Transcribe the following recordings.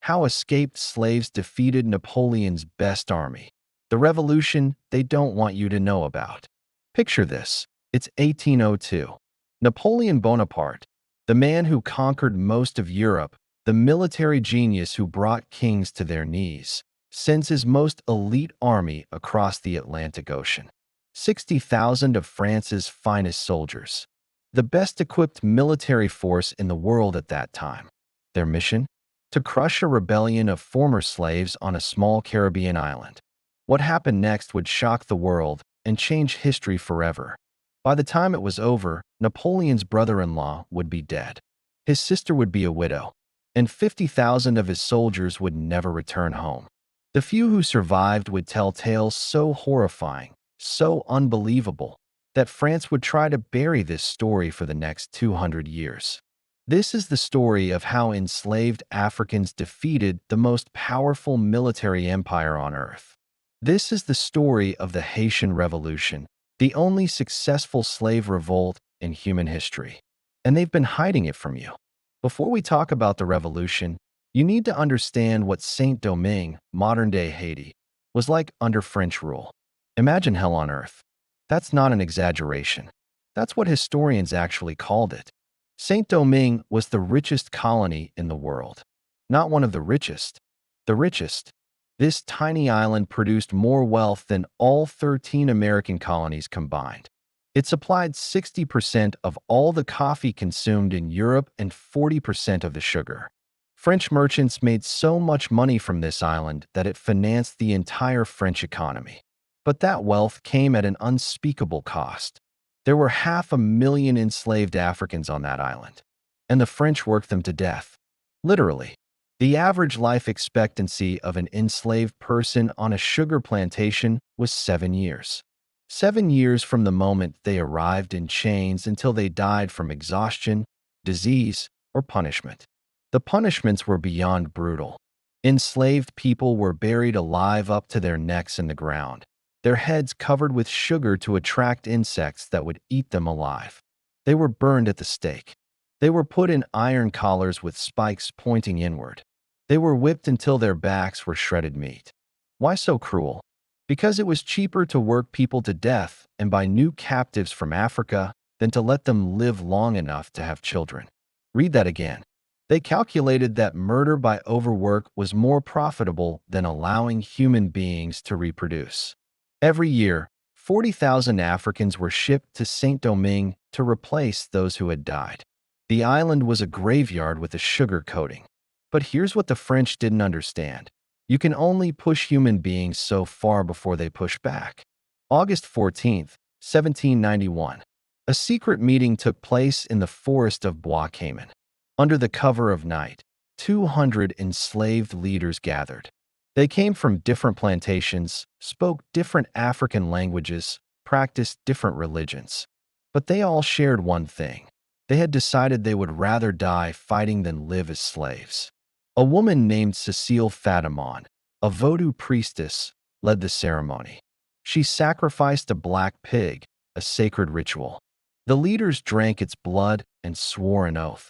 How escaped slaves defeated Napoleon's best army. The revolution they don't want you to know about. Picture this. It's 1802. Napoleon Bonaparte, the man who conquered most of Europe, the military genius who brought kings to their knees, sends his most elite army across the Atlantic Ocean. 60,000 of France's finest soldiers. The best-equipped military force in the world at that time. Their mission? To crush a rebellion of former slaves on a small Caribbean island. What happened next would shock the world and change history forever. By the time it was over, Napoleon's brother-in-law would be dead. His sister would be a widow, and 50,000 of his soldiers would never return home. The few who survived would tell tales so horrifying, so unbelievable, that France would try to bury this story for the next 200 years. This is the story of how enslaved Africans defeated the most powerful military empire on earth. This is the story of the Haitian Revolution, the only successful slave revolt in human history. And they've been hiding it from you. Before we talk about the revolution, you need to understand what Saint-Domingue, modern-day Haiti, was like under French rule. Imagine hell on earth. That's not an exaggeration. That's what historians actually called it. Saint-Domingue was the richest colony in the world. Not one of the richest. The richest. This tiny island produced more wealth than all 13 American colonies combined. It supplied 60% of all the coffee consumed in Europe and 40% of the sugar. French merchants made so much money from this island that it financed the entire French economy. But that wealth came at an unspeakable cost. There were 500,000 enslaved Africans on that island, and the French worked them to death. Literally. The average life expectancy of an enslaved person on a sugar plantation was 7 years. 7 years from the moment they arrived in chains until they died from exhaustion, disease, or punishment. The punishments were beyond brutal. Enslaved people were buried alive up to their necks in the ground, their heads covered with sugar to attract insects that would eat them alive. They were burned at the stake. They were put in iron collars with spikes pointing inward. They were whipped until their backs were shredded meat. Why so cruel? Because it was cheaper to work people to death and buy new captives from Africa than to let them live long enough to have children. Read that again. They calculated that murder by overwork was more profitable than allowing human beings to reproduce. Every year, 40,000 Africans were shipped to Saint-Domingue to replace those who had died. The island was a graveyard with a sugar coating. But here's what the French didn't understand. You can only push human beings so far before they push back. August 14, 1791. A secret meeting took place in the forest of Bois Cayman. Under the cover of night, 200 enslaved leaders gathered. They came from different plantations, spoke different African languages, practiced different religions. But they all shared one thing. They had decided they would rather die fighting than live as slaves. A woman named Cécile Fatimon, a Vodou priestess, led the ceremony. She sacrificed a black pig, a sacred ritual. The leaders drank its blood and swore an oath.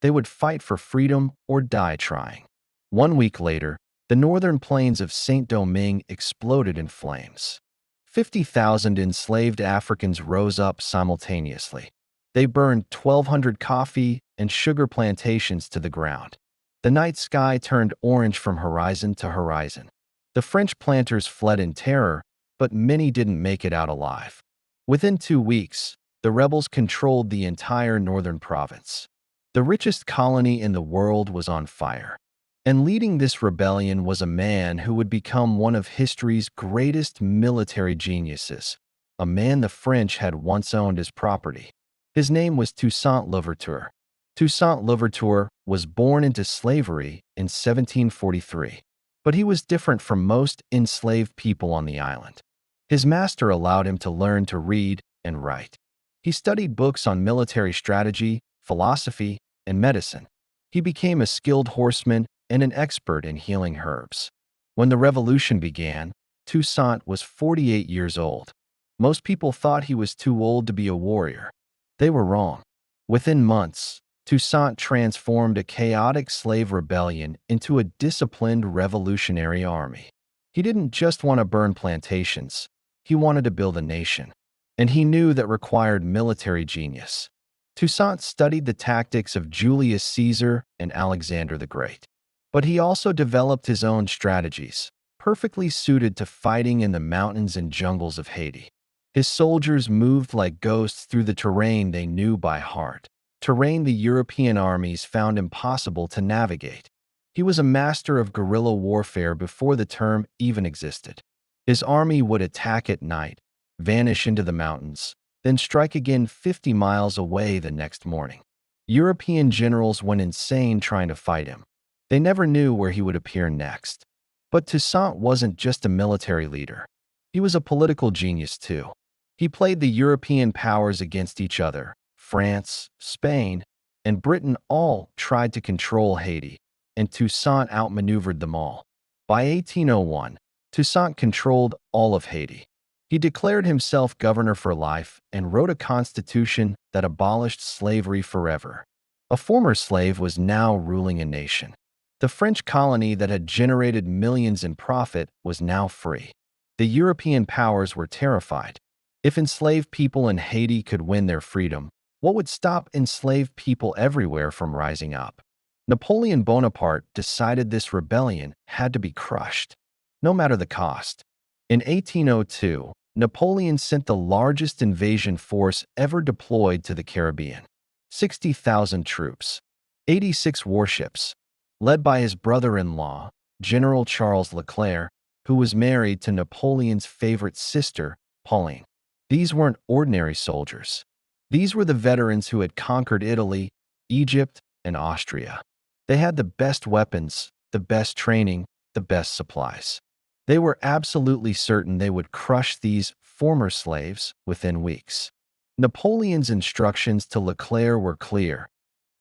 They would fight for freedom or die trying. 1 week later, the northern plains of Saint-Domingue exploded in flames. 50,000 enslaved Africans rose up simultaneously. They burned 1,200 coffee and sugar plantations to the ground. The night sky turned orange from horizon to horizon. The French planters fled in terror, but many didn't make it out alive. Within 2 weeks, the rebels controlled the entire northern province. The richest colony in the world was on fire. And leading this rebellion was a man who would become one of history's greatest military geniuses, a man the French had once owned as property. His name was Toussaint Louverture. Toussaint Louverture was born into slavery in 1743, but he was different from most enslaved people on the island. His master allowed him to learn to read and write. He studied books on military strategy, philosophy, and medicine. He became a skilled horseman and an expert in healing herbs. When the revolution began, Toussaint was 48 years old. Most people thought he was too old to be a warrior. They were wrong. Within months, Toussaint transformed a chaotic slave rebellion into a disciplined revolutionary army. He didn't just want to burn plantations, he wanted to build a nation. And he knew that required military genius. Toussaint studied the tactics of Julius Caesar and Alexander the Great. But he also developed his own strategies, perfectly suited to fighting in the mountains and jungles of Haiti. His soldiers moved like ghosts through the terrain they knew by heart, terrain the European armies found impossible to navigate. He was a master of guerrilla warfare before the term even existed. His army would attack at night, vanish into the mountains, then strike again 50 miles away the next morning. European generals went insane trying to fight him. They never knew where he would appear next. But Toussaint wasn't just a military leader. He was a political genius too. He played the European powers against each other. France, Spain, and Britain all tried to control Haiti, and Toussaint outmaneuvered them all. By 1801, Toussaint controlled all of Haiti. He declared himself governor for life and wrote a constitution that abolished slavery forever. A former slave was now ruling a nation. The French colony that had generated millions in profit was now free. The European powers were terrified. If enslaved people in Haiti could win their freedom, what would stop enslaved people everywhere from rising up? Napoleon Bonaparte decided this rebellion had to be crushed, no matter the cost. In 1802, Napoleon sent the largest invasion force ever deployed to the Caribbean. 60,000 troops, 86 warships, led by his brother-in-law, General Charles Leclerc, who was married to Napoleon's favorite sister, Pauline. These weren't ordinary soldiers. These were the veterans who had conquered Italy, Egypt, and Austria. They had the best weapons, the best training, the best supplies. They were absolutely certain they would crush these former slaves within weeks. Napoleon's instructions to Leclerc were clear.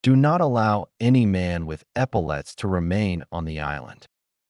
Do not allow any man with epaulets to remain on the island.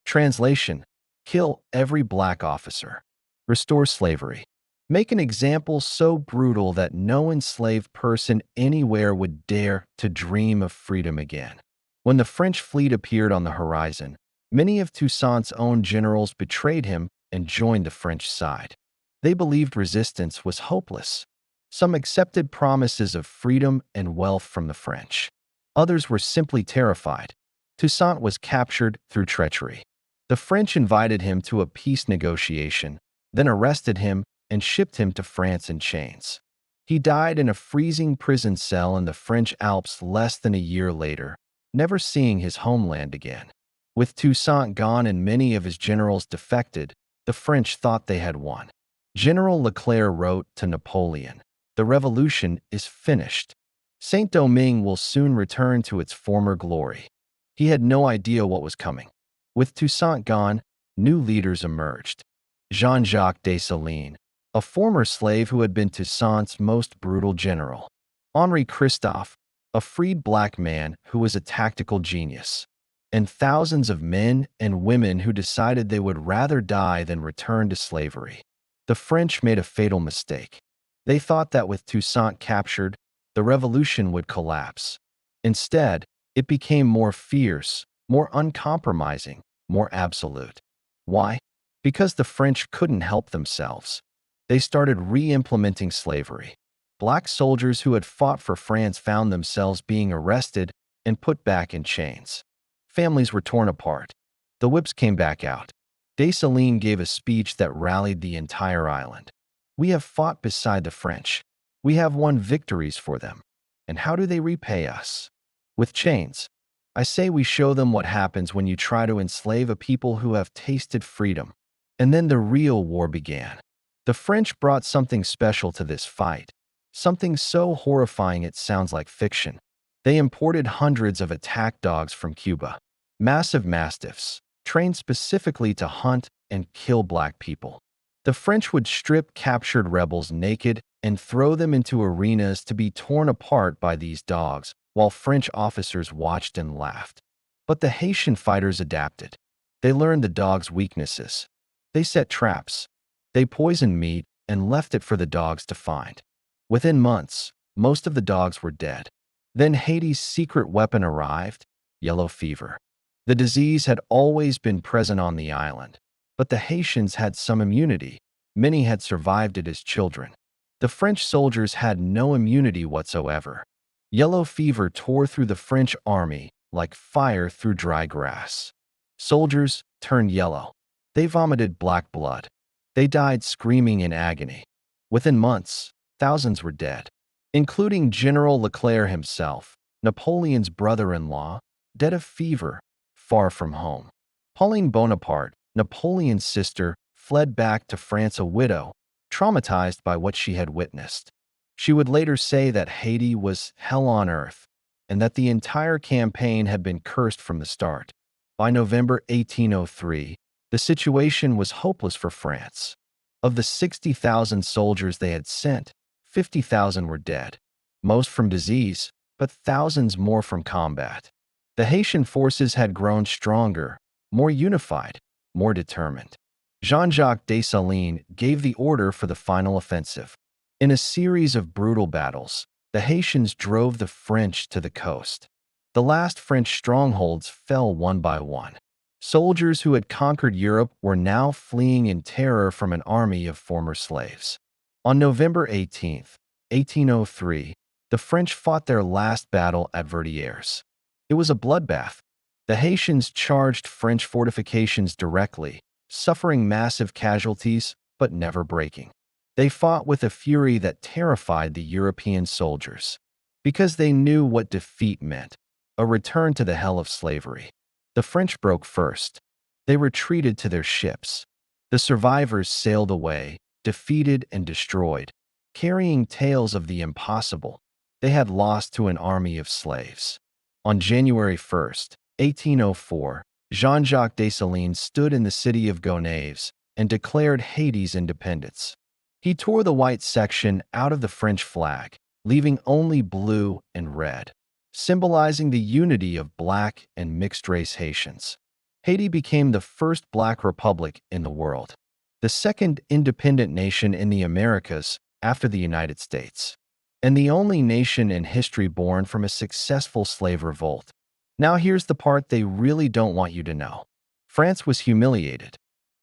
Translation: kill every black officer. Restore slavery. Make an example so brutal that no enslaved person anywhere would dare to dream of freedom again. When the French fleet appeared on the horizon, many of Toussaint's own generals betrayed him and joined the French side. They believed resistance was hopeless. Some accepted promises of freedom and wealth from the French. Others were simply terrified. Toussaint was captured through treachery. The French invited him to a peace negotiation, then arrested him and shipped him to France in chains. He died in a freezing prison cell in the French Alps less than a year later, never seeing his homeland again. With Toussaint gone and many of his generals defected, the French thought they had won. General Leclerc wrote to Napoleon, "The revolution is finished. Saint-Domingue will soon return to its former glory." He had no idea what was coming. With Toussaint gone, new leaders emerged. Jean-Jacques Dessalines, a former slave who had been Toussaint's most brutal general. Henri Christophe, a freed black man who was a tactical genius. And thousands of men and women who decided they would rather die than return to slavery. The French made a fatal mistake. They thought that with Toussaint captured, the revolution would collapse. Instead, it became more fierce, more uncompromising, more absolute. Why? Because the French couldn't help themselves. They started re-implementing slavery. Black soldiers who had fought for France found themselves being arrested and put back in chains. Families were torn apart. The whips came back out. Dessalines gave a speech that rallied the entire island. "We have fought beside the French. We have won victories for them. And how do they repay us? With chains. I say we show them what happens when you try to enslave a people who have tasted freedom." And then the real war began. The French brought something special to this fight, something so horrifying it sounds like fiction. They imported hundreds of attack dogs from Cuba, massive mastiffs, trained specifically to hunt and kill black people. The French would strip captured rebels naked and throw them into arenas to be torn apart by these dogs, while French officers watched and laughed. But the Haitian fighters adapted. They learned the dogs' weaknesses. They set traps. They poisoned meat and left it for the dogs to find. Within months, most of the dogs were dead. Then Haiti's secret weapon arrived: yellow fever. The disease had always been present on the island, but the Haitians had some immunity. Many had survived it as children. The French soldiers had no immunity whatsoever. Yellow fever tore through the French army like fire through dry grass. Soldiers turned yellow. They vomited black blood. They died screaming in agony. Within months, thousands were dead, including General Leclerc himself, Napoleon's brother-in-law, dead of fever, far from home. Pauline Bonaparte, Napoleon's sister, fled back to France a widow, traumatized by what she had witnessed. She would later say that Haiti was hell on earth and that the entire campaign had been cursed from the start. By November 1803, the situation was hopeless for France. Of the 60,000 soldiers they had sent, 50,000 were dead, most from disease, but thousands more from combat. The Haitian forces had grown stronger, more unified, more determined. Jean-Jacques Dessalines gave the order for the final offensive. In a series of brutal battles, the Haitians drove the French to the coast. The last French strongholds fell one by one. Soldiers who had conquered Europe were now fleeing in terror from an army of former slaves. On November 18, 1803, the French fought their last battle at Verdières. It was a bloodbath. The Haitians charged French fortifications directly, suffering massive casualties but never breaking. They fought with a fury that terrified the European soldiers, because they knew what defeat meant: a return to the hell of slavery. The French broke first. They retreated to their ships. The survivors sailed away, defeated and destroyed, carrying tales of the impossible they had lost to an army of slaves. On January 1st, 1804, Jean-Jacques Dessalines stood in the city of Gonaives and declared Haiti's independence. He tore the white section out of the French flag, leaving only blue and red, symbolizing the unity of black and mixed-race Haitians. Haiti became the first black republic in the world, the second independent nation in the Americas after the United States, and the only nation in history born from a successful slave revolt. Now here's the part they really don't want you to know. France was humiliated.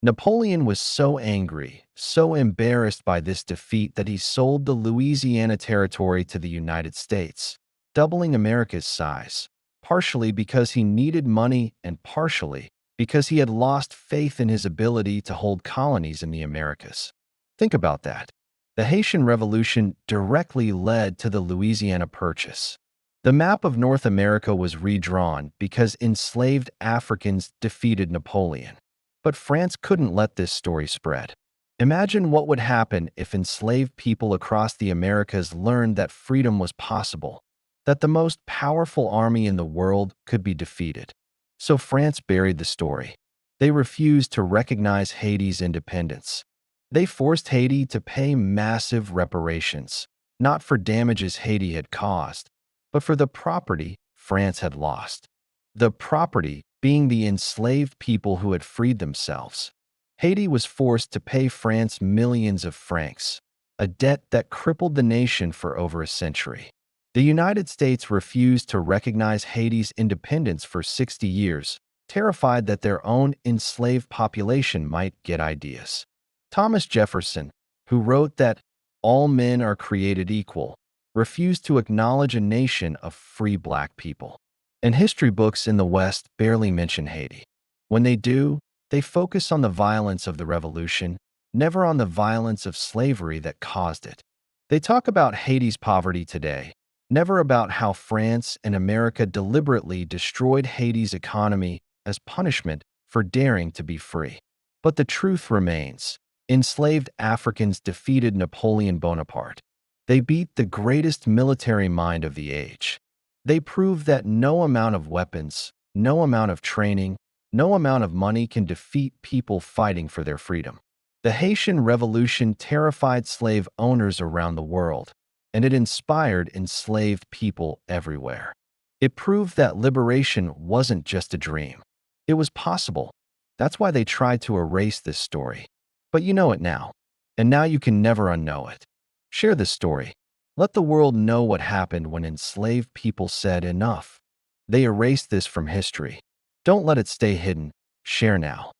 Napoleon was so angry, so embarrassed by this defeat that he sold the Louisiana Territory to the United States, doubling America's size, partially because he needed money and partially because he had lost faith in his ability to hold colonies in the Americas. Think about that. The Haitian Revolution directly led to the Louisiana Purchase. The map of North America was redrawn because enslaved Africans defeated Napoleon. But France couldn't let this story spread. Imagine what would happen if enslaved people across the Americas learned that freedom was possible, that the most powerful army in the world could be defeated. So France buried the story. They refused to recognize Haiti's independence. They forced Haiti to pay massive reparations, not for damages Haiti had caused, but for the property France had lost. The property being the enslaved people who had freed themselves. Haiti was forced to pay France millions of francs, a debt that crippled the nation for over a century. The United States refused to recognize Haiti's independence for 60 years, terrified that their own enslaved population might get ideas. Thomas Jefferson, who wrote that all men are created equal, refused to acknowledge a nation of free black people. And history books in the West barely mention Haiti. When they do, they focus on the violence of the revolution, never on the violence of slavery that caused it. They talk about Haiti's poverty today, never about how France and America deliberately destroyed Haiti's economy as punishment for daring to be free. But the truth remains: enslaved Africans defeated Napoleon Bonaparte. They beat the greatest military mind of the age. They proved that no amount of weapons, no amount of training, no amount of money can defeat people fighting for their freedom. The Haitian Revolution terrified slave owners around the world, and it inspired enslaved people everywhere. It proved that liberation wasn't just a dream. It was possible. That's why they tried to erase this story. But you know it now, and now you can never unknow it. Share this story. Let the world know what happened when enslaved people said enough. They erased this from history. Don't let it stay hidden. Share now.